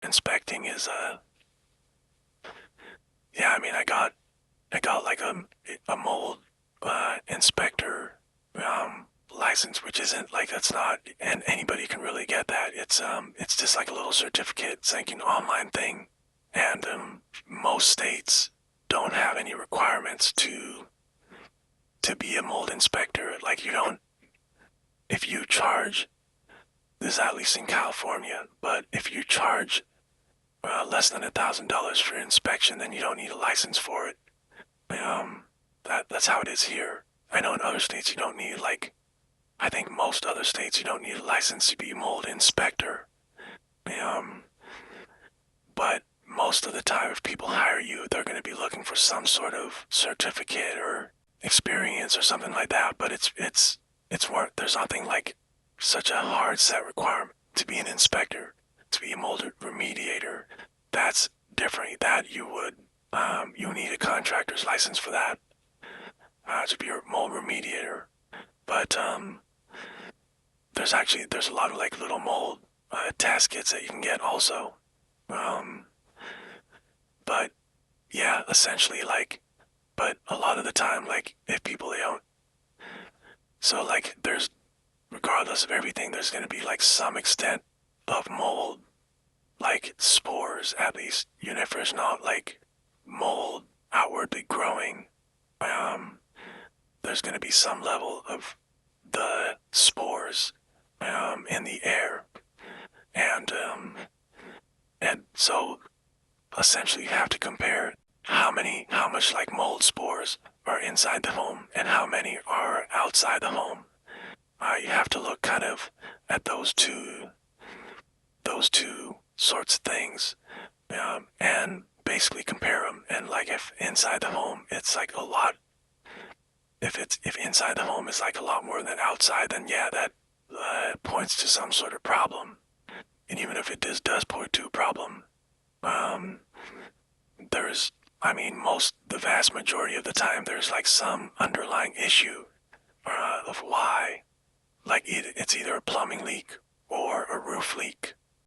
inspecting is yeah, I mean, I got like a mold inspector license, which isn't like that's not, and anybody can really get that. It's just like a little certificate. It's like an online thing, and most states don't have any requirements to be a mold inspector. Like you don't, if you charge, this is at least in California, but if you charge less than $1,000 for inspection, then you don't need a license for it. That's how it is here. I know in other states you don't need like I think most other states you don't need a license to be a mold inspector. Um, but most of the time, if people hire you, they're going to be looking for some sort of certificate or experience or something like that. But it's more. There's nothing like such a hard set requirement to be an inspector, to be a mold remediator. That's different. That you need a contractor's license for that to be a mold remediator. But there's a lot of like little mold test kits that you can get also. Um, but yeah, essentially like, but a lot of the time like if people they don't, so like there's regardless of everything, there's gonna be like some extent of mold, like spores at least, even if there's not like mold outwardly growing. Um, there's gonna be some level of the spores in the air, and and so essentially you have to compare how much like mold spores are inside the home and how many are outside the home. You have to look kind of at those two sorts of things, and basically compare them. And like if inside the home it's like a lot, if inside the home is like a lot more than outside, then yeah, that points to some sort of problem. And even if it does point to a problem, um, there's, I mean, the vast majority of the time, there's like some underlying issue of why. Like it's either a plumbing leak or a roof leak